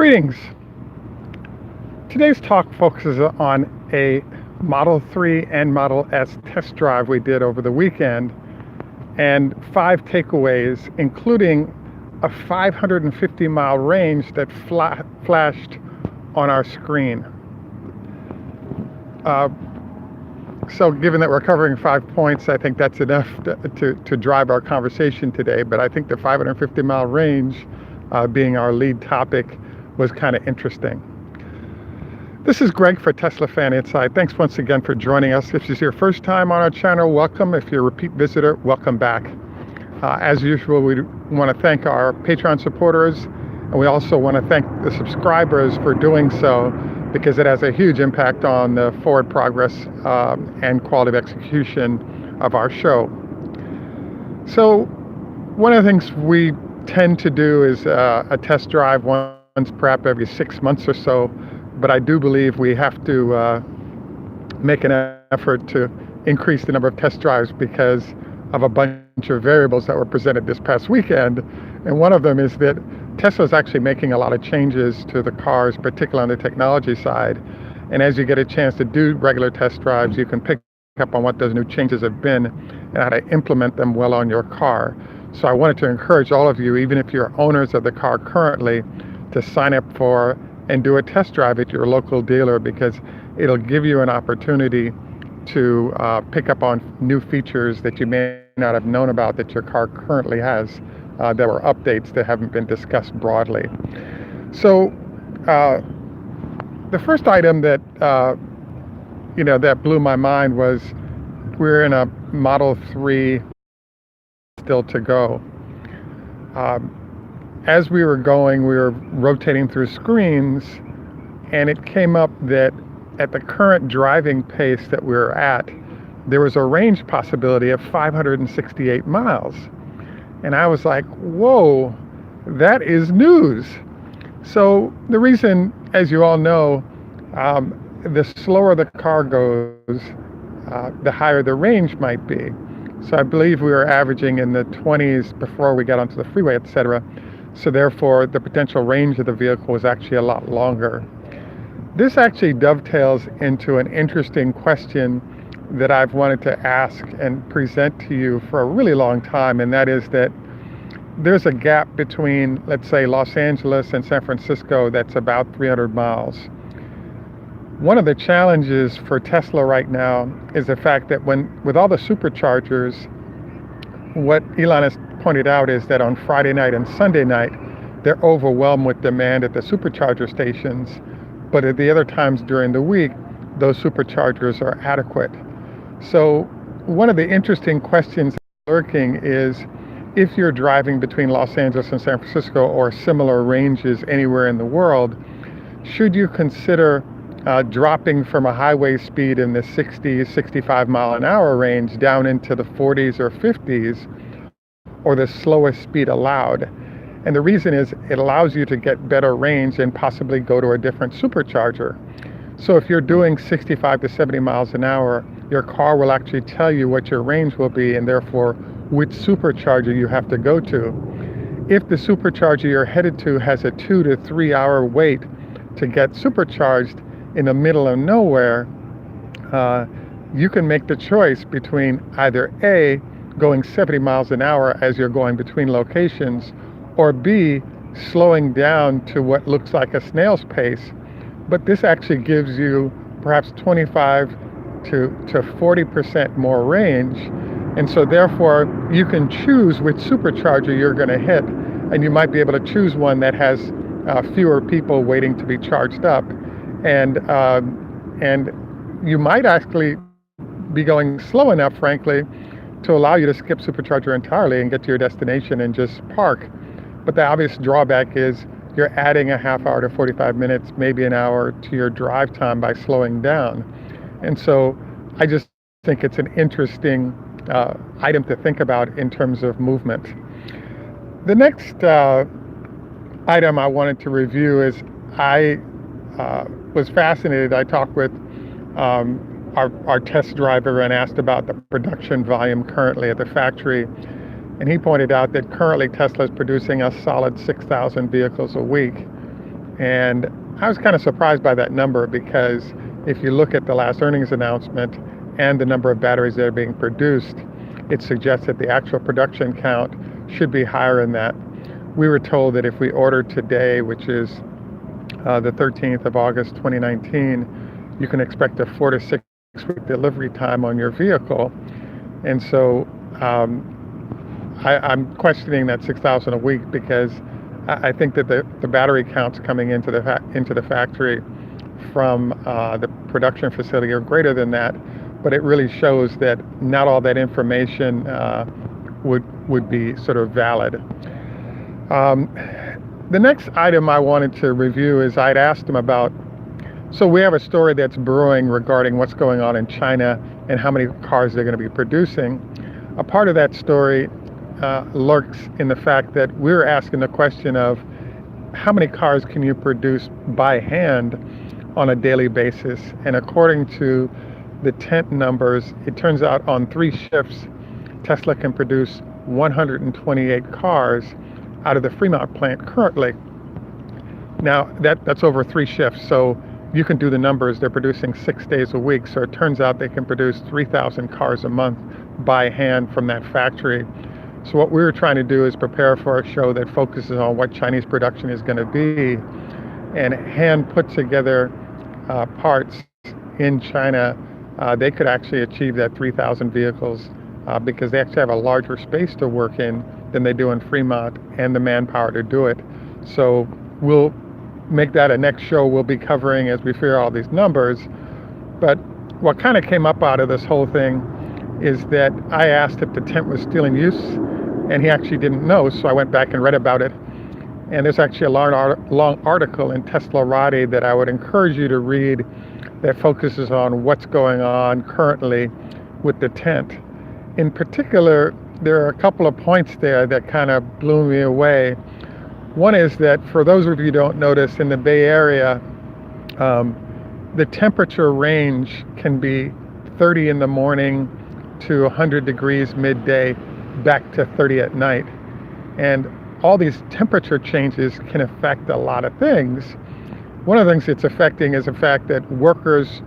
Greetings. Today's talk focuses on a Model 3 and Model S test drive we did over the weekend and 5 takeaways, including a 550-mile range that flashed on our screen. So given that we're covering 5 points, I think that's enough to drive our conversation today. But I think the 550-mile range being our lead topic was kind of interesting. This is Greg for Teslafaninsight. Thanks once again for joining us. If this is your first time on our channel, welcome. If you're a repeat visitor, welcome back. As usual, we want to thank our Patreon supporters, and we also want to thank the subscribers for doing so, because it has a huge impact on the forward progress and quality of execution of our show. So one of the things we tend to do is a test drive once perhaps every 6 months or so, but I do believe we have to make an effort to increase the number of test drives because of a bunch of variables that were presented this past weekend. And one of them is that Tesla is actually making a lot of changes to the cars, particularly on the technology side. And as you get a chance to do regular test drives, you can pick up on what those new changes have been and how to implement them well on your car. So I wanted to encourage all of you, even if you're owners of the car currently, to sign up for and do a test drive at your local dealer, because it'll give you an opportunity to pick up on new features that you may not have known about that your car currently has. There were updates that haven't been discussed broadly. So the first item that that blew my mind was we're in a Model 3 still to go. As we were going, we were rotating through screens, and it came up that at the current driving pace that we were at, there was a range possibility of 568 miles. And I was like, whoa, that is news. So the reason, as you all know, the slower the car goes, the higher the range might be. So I believe we were averaging in the 20s before we got onto the freeway, etc. So therefore, the potential range of the vehicle was actually a lot longer. This actually dovetails into an interesting question that I've wanted to ask and present to you for a really long time, and that is that there's a gap between, let's say, Los Angeles and San Francisco that's about 300 miles. One of the challenges for Tesla right now is the fact that with all the superchargers, what Elon has pointed out is that on Friday night and Sunday night, they're overwhelmed with demand at the supercharger stations, but at the other times during the week, those superchargers are adequate. So one of the interesting questions lurking is, if you're driving between Los Angeles and San Francisco or similar ranges anywhere in the world, should you consider dropping from a highway speed in the 60, 65 mile an hour range down into the 40s or 50s, or the slowest speed allowed? And the reason is it allows you to get better range and possibly go to a different supercharger. So if you're doing 65 to 70 miles an hour, your car will actually tell you what your range will be, and therefore which supercharger you have to go to. If the supercharger you're headed to has a 2 to 3 hour wait to get supercharged in the middle of nowhere, you can make the choice between either A, going 70 miles an hour as you're going between locations, or B, slowing down to what looks like a snail's pace. But this actually gives you perhaps 25 to 40% more range. And so therefore, you can choose which supercharger you're going to hit, and you might be able to choose one that has fewer people waiting to be charged up. And you might actually be going slow enough, frankly, to allow you to skip supercharger entirely and get to your destination and just park. But the obvious drawback is you're adding a half hour to 45 minutes, maybe an hour, to your drive time by slowing down. And so I just think it's an interesting item to think about in terms of movement. The next item I wanted to review is I was fascinated. I talked with our test driver and asked about the production volume currently at the factory. And he pointed out that currently Tesla is producing a solid 6,000 vehicles a week. And I was kind of surprised by that number because if you look at the last earnings announcement and the number of batteries that are being produced, it suggests that the actual production count should be higher than that. We were told that if we order today, which is the 13th of August 2019, you can expect a 4 to 6 week delivery time on your vehicle. And so I'm questioning that 6,000 a week because I think that the battery counts coming into the factory from the production facility are greater than that, but it really shows that not all that information would be sort of valid. The next item I wanted to review is I'd asked him about, so we have a story that's brewing regarding what's going on in China and how many cars they're going to be producing. A part of that story lurks in the fact that we're asking the question of how many cars can you produce by hand on a daily basis? And according to the tent numbers, it turns out on 3 shifts, Tesla can produce 128 cars out of the Fremont plant currently. Now that's over 3 shifts, so you can do the numbers. They're producing 6 days a week, so it turns out they can produce 3,000 cars a month by hand from that factory. So what we were trying to do is prepare for a show that focuses on what Chinese production is going to be, and hand put together parts in China. They could actually achieve that 3,000 vehicles because they actually have a larger space to work in than they do in Fremont and the manpower to do it. So we'll make that a next show we'll be covering as we figure out all these numbers. But what kind of came up out of this whole thing is that I asked if the tent was still in use, and he actually didn't know, so I went back and read about it. And there's actually a long article in Teslafaninsight that I would encourage you to read that focuses on what's going on currently with the tent. In particular, there are a couple of points there that kind of blew me away. One is that for those of you who don't notice, in the Bay Area, the temperature range can be 30 in the morning to 100 degrees midday, back to 30 at night. And all these temperature changes can affect a lot of things. One of the things it's affecting is the fact that workers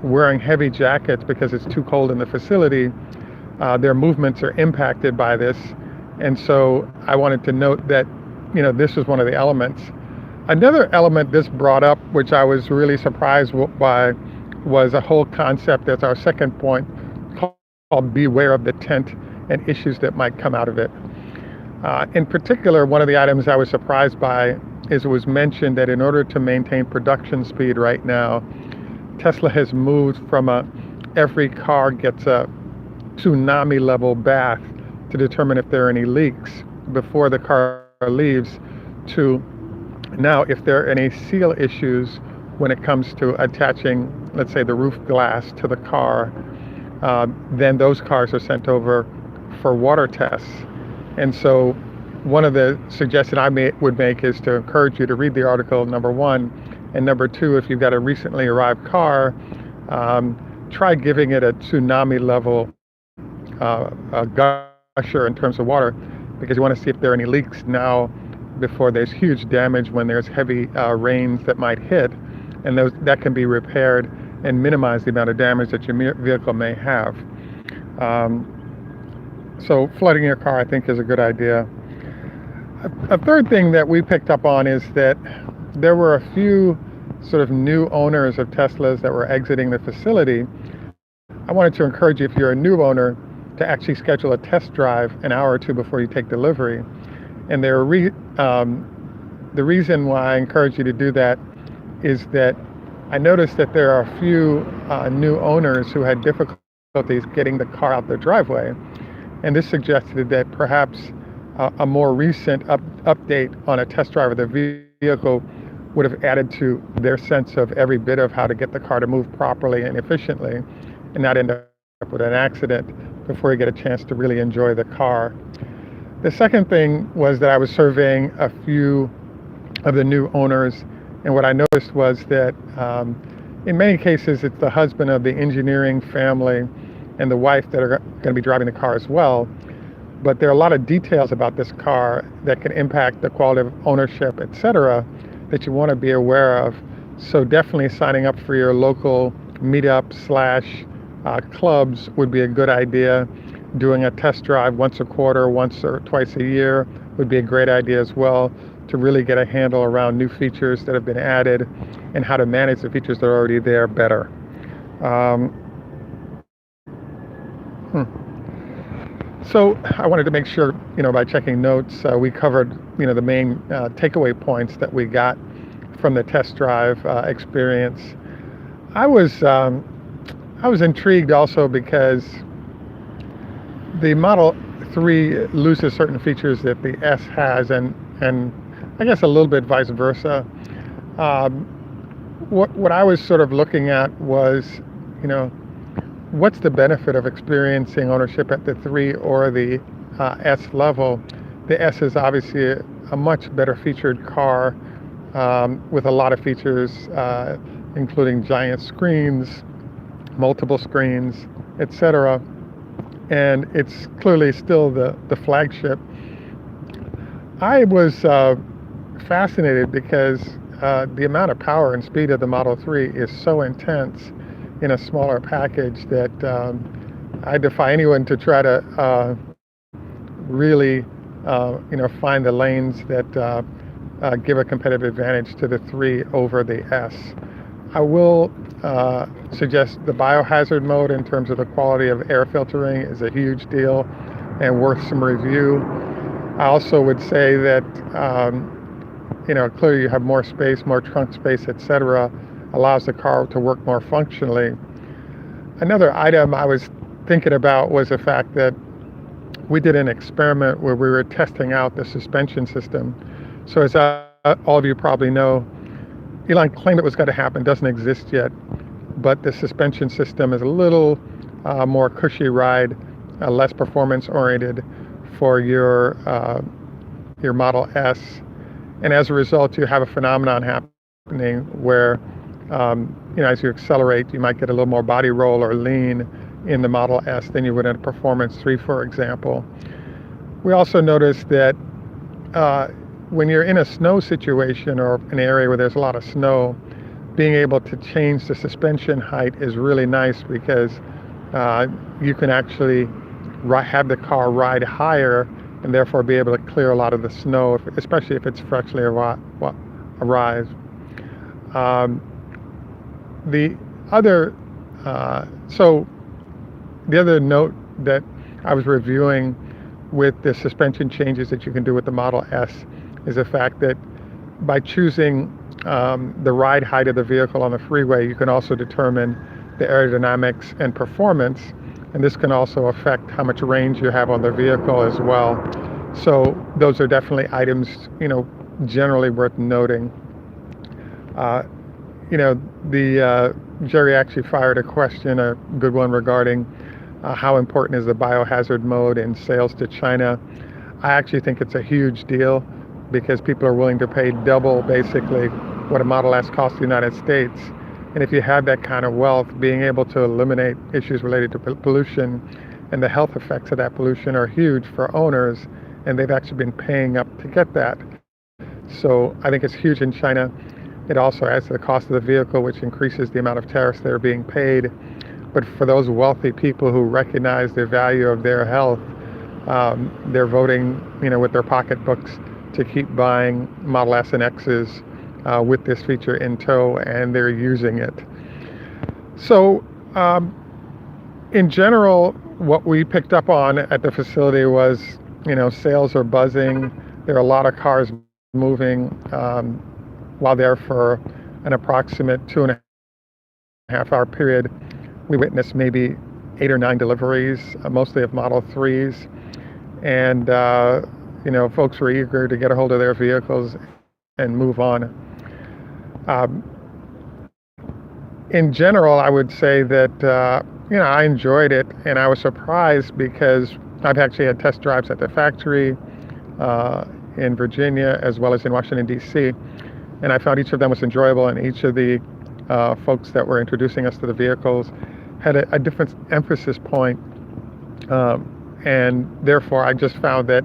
wearing heavy jackets because it's too cold in the facility, their movements are impacted by this. And so I wanted to note that, this is one of the elements. Another element this brought up, which I was really surprised by, was a whole concept that's our second point called beware of the tent and issues that might come out of it. In particular, one of the items I was surprised by is it was mentioned that in order to maintain production speed right now, Tesla has moved from every car gets a tsunami level bath to determine if there are any leaks before the car leaves, to now if there are any seal issues when it comes to attaching, let's say, the roof glass to the car, then those cars are sent over for water tests. And so one of the suggestions I would make is to encourage you to read the article, number one, and number two, if you've got a recently arrived car, try giving it a tsunami level gusher in terms of water, because you want to see if there are any leaks now before there's huge damage when there's heavy rains that might hit, and that can be repaired and minimize the amount of damage that your vehicle may have. So flooding your car, I think, is a good idea. A third thing that we picked up on is that there were a few sort of new owners of Teslas that were exiting the facility. I wanted to encourage you, if you're a new owner, to actually schedule a test drive an hour or two before you take delivery. And the reason why I encourage you to do that is that I noticed that there are a few new owners who had difficulties getting the car out their driveway. And this suggested that perhaps a more recent update on a test drive of the vehicle would have added to their sense of every bit of how to get the car to move properly and efficiently and not end up with an accident before you get a chance to really enjoy the car. The second thing was that I was surveying a few of the new owners, and what I noticed was that in many cases it's the husband of the engineering family and the wife that are going to be driving the car as well. But there are a lot of details about this car that can impact the quality of ownership, etc. that you want to be aware of. So definitely signing up for your local meetup / clubs would be a good idea. Doing a test drive once a quarter, once or twice a year would be a great idea as well, to really get a handle around new features that have been added and how to manage the features that are already there better. So I wanted to make sure, by checking notes, we covered, the main takeaway points that we got from the test drive experience. I was intrigued also because the Model 3 loses certain features that the S has, and I guess a little bit vice versa. What I was sort of looking at was, what's the benefit of experiencing ownership at the 3 or the S level? The S is obviously a much better featured car with a lot of features, including giant screens, multiple screens, etc. And it's clearly still the flagship. I was fascinated because the amount of power and speed of the Model 3 is so intense in a smaller package that I defy anyone to try to really find the lanes that give a competitive advantage to the 3 over the S. I will suggest the biohazard mode in terms of the quality of air filtering is a huge deal and worth some review. I also would say that clearly you have more space, more trunk space, etc., allows the car to work more functionally. Another item I was thinking about was the fact that we did an experiment where we were testing out the suspension system. So as all of you probably know, Elon claimed it was going to happen, doesn't exist yet, but the suspension system is a little more cushy ride, less performance oriented for your Model S. And as a result, you have a phenomenon happening where, as you accelerate, you might get a little more body roll or lean in the Model S than you would in a Performance 3, for example. We also noticed that when you're in a snow situation or an area where there's a lot of snow, being able to change the suspension height is really nice because you can actually have the car ride higher and therefore be able to clear a lot of the snow, especially if it's freshly arrived. The other note that I was reviewing with the suspension changes that you can do with the Model S is the fact that by choosing the ride height of the vehicle on the freeway, you can also determine the aerodynamics and performance, and this can also affect how much range you have on the vehicle as well. So those are definitely items, generally worth noting. Jerry actually fired a question, a good one, regarding how important is the biohazard mode in sales to China. I actually think it's a huge deal because people are willing to pay double, basically, what a Model S costs the United States. And if you have that kind of wealth, being able to eliminate issues related to pollution and the health effects of that pollution are huge for owners, and they've actually been paying up to get that. So I think it's huge in China. It also adds to the cost of the vehicle, which increases the amount of tariffs that are being paid. But for those wealthy people who recognize the value of their health, they're voting, with their pocketbooks to keep buying Model S and X's with this feature in tow, and they're using it. So in general, what we picked up on at the facility was, sales are buzzing. There are a lot of cars moving while there for an approximate 2.5 hour period. We witnessed maybe 8 or 9 deliveries, mostly of Model 3s. And, folks were eager to get a hold of their vehicles and move on. In general, I would say that, I enjoyed it, and I was surprised because I've actually had test drives at the factory in Virginia as well as in Washington, D.C., and I found each of them was enjoyable, and each of the folks that were introducing us to the vehicles had a different emphasis point, and therefore I just found that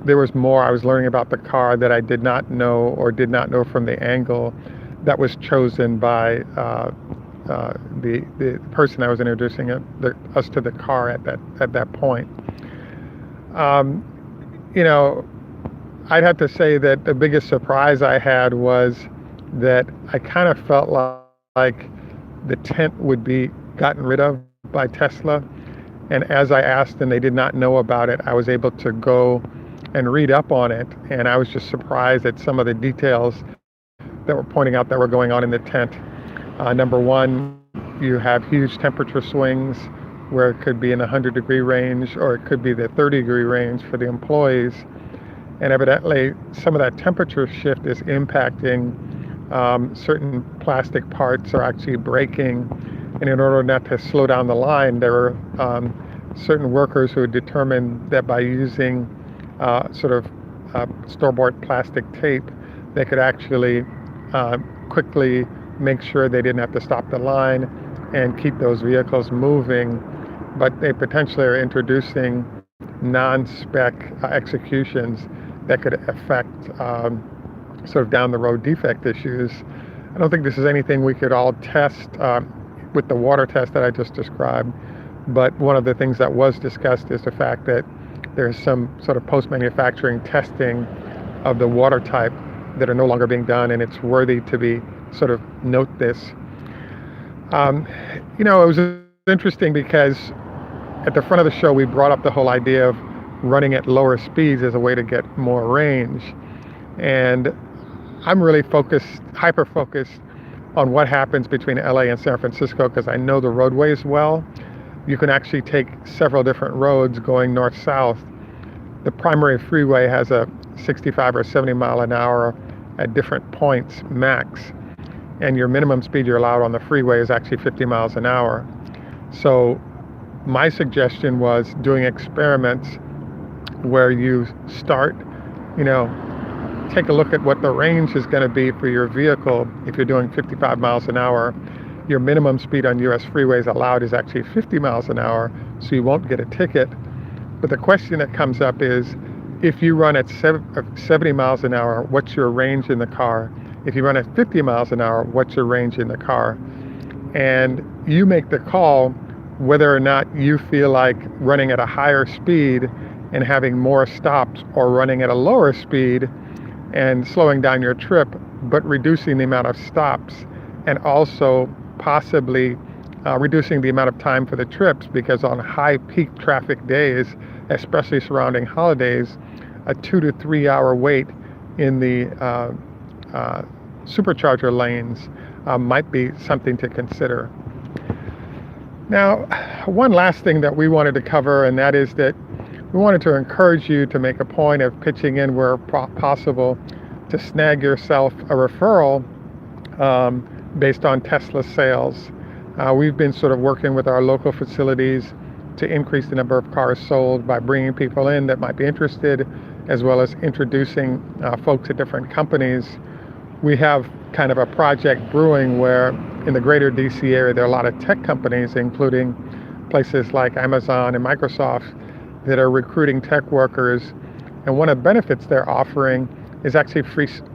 there was more I was learning about the car that I did not know or did not know from the angle that was chosen by the person I was introducing us to the car at that point. You know, I'd have to say that the biggest surprise I had was that I kind of felt like the tent would be gotten rid of by Tesla. And as I asked and they did not know about it, I was able to go and read up on it. And I was just surprised at some of the details that were pointing out that were going on in the tent. Number one, you have huge temperature swings where it could be in the 100-degree range or it could be the 30-degree range for the employees. And evidently, some of that temperature shift is impacting certain plastic parts are actually breaking. And in order not to slow down the line, there were certain workers who had determined that by using store-bought plastic tape, they could actually quickly make sure they didn't have to stop the line and keep those vehicles moving. But they potentially are introducing non-spec executions that could affect down the road defect issues. I don't think this is anything we could all test with the water test that I just described, but one of the things that was discussed is the fact that there's some sort of post-manufacturing testing of the water type that are no longer being done, and it's worthy to be note this. It was interesting because at the front of the show we brought up the whole idea of running at lower speeds as a way to get more range, and I'm really hyper-focused on what happens between LA and San Francisco because I know the roadways well. You can actually take several different roads going north-south. The primary freeway has a 65 or 70 mile an hour at different points max, and your minimum speed you're allowed on the freeway is actually 50 miles an hour. So my suggestion was doing experiments where you start, take a look at what the range is going to be for your vehicle. If you're doing 55 miles an hour, your minimum speed on US freeways allowed is actually 50 miles an hour, so you won't get a ticket. But the question that comes up is, if you run at 70 miles an hour, what's your range in the car? If you run at 50 miles an hour, what's your range in the car? And you make the call whether or not you feel like running at a higher speed and having more stops, or running at a lower speed and slowing down your trip, but reducing the amount of stops, and also possibly reducing the amount of time for the trips, because on high peak traffic days, especially surrounding holidays, a 2 to 3 hour wait in the supercharger lanes might be something to consider. Now, one last thing that we wanted to cover, and that is that we wanted to encourage you to make a point of pitching in where possible to snag yourself a referral based on Tesla sales. We've been working with our local facilities to increase the number of cars sold by bringing people in that might be interested, as well as introducing folks at different companies. We have kind of a project brewing where in the greater DC area there are a lot of tech companies, including places like Amazon and Microsoft, that are recruiting tech workers. And one of the benefits they're offering is actually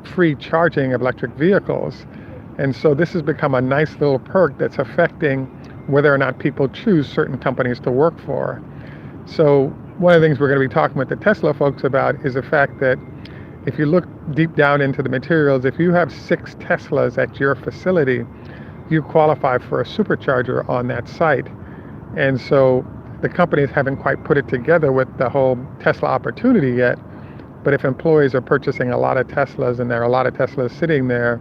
free charging of electric vehicles. And so this has become a nice little perk that's affecting whether or not people choose certain companies to work for. So one of the things we're going to be talking with the Tesla folks about is the fact that if you look deep down into the materials, if you have 6 Teslas at your facility, you qualify for a supercharger on that site. And so the companies haven't quite put it together with the whole Tesla opportunity yet. But if employees are purchasing a lot of Teslas and there are a lot of Teslas sitting there,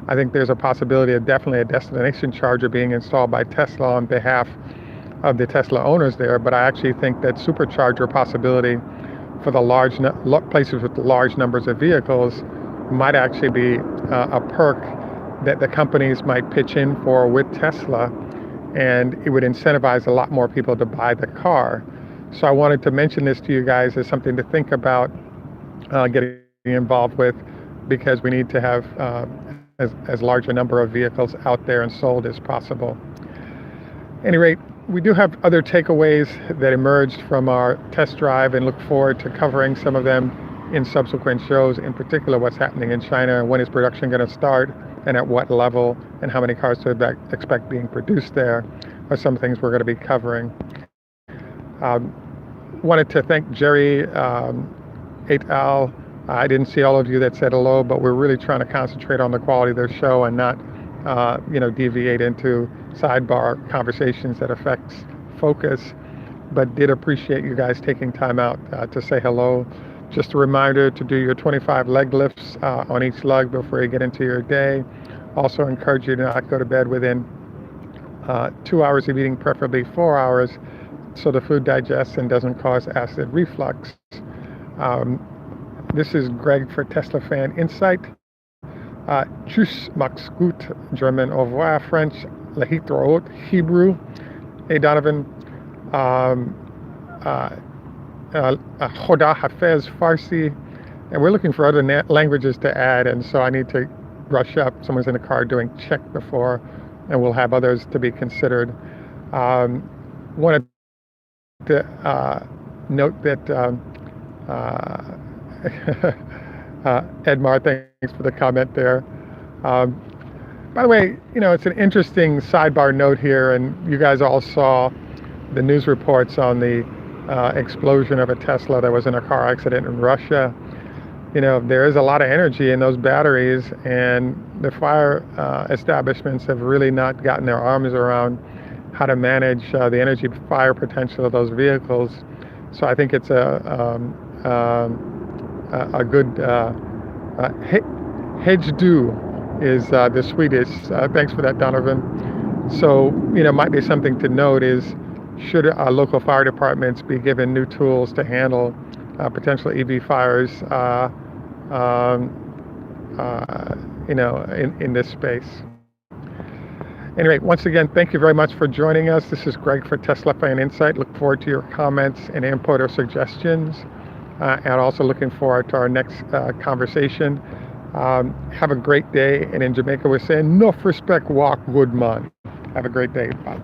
I think there's a possibility of definitely a destination charger being installed by Tesla on behalf of the Tesla owners there. But I actually think that supercharger possibility for the large places with large numbers of vehicles might actually be a perk that the companies might pitch in for with Tesla, and it would incentivize a lot more people to buy the car. So I wanted to mention this to you guys as something to think about getting involved with, because we need to have as large a number of vehicles out there and sold as possible. At any rate, we do have other takeaways that emerged from our test drive and look forward to covering some of them in subsequent shows, in particular what's happening in China, when is production going to start, and at what level, and how many cars to expect being produced there, are some things we're going to be covering. Wanted to thank Jerry et al. I didn't see all of you that said hello, but we're really trying to concentrate on the quality of their show and not deviate into sidebar conversations that affects focus, but did appreciate you guys taking time out to say hello. Just a reminder to do your 25 leg lifts on each lug before you get into your day. Also encourage you to not go to bed within 2 hours of eating, preferably 4 hours, so the food digests and doesn't cause acid reflux. This is Greg for Teslafaninsight. Tschüss, mach's gut, German, au revoir, French, lehitraot, Hebrew, hey Donovan, Choda Hafez, Farsi, and we're looking for other languages to add, and so I need to brush up. Someone's in the car doing Czech before, and we'll have others to be considered. Wanted to note that Edmar, thanks for the comment there. By the way, it's an interesting sidebar note here, and you guys all saw the news reports on the explosion of a Tesla that was in a car accident in Russia. There is a lot of energy in those batteries, and the fire establishments have really not gotten their arms around how to manage the energy fire potential of those vehicles. So I think it's a good hedge-do is the Swedish. Thanks for that, Donovan. So, might be something to note is, should local fire departments be given new tools to handle potential EV fires, in this space. Anyway, once again, thank you very much for joining us. This is Greg for Teslafaninsight. Look forward to your comments and input or suggestions, and also looking forward to our next conversation. Have a great day, and in Jamaica we're saying, "No respect, walk good man." Have a great day. Bye.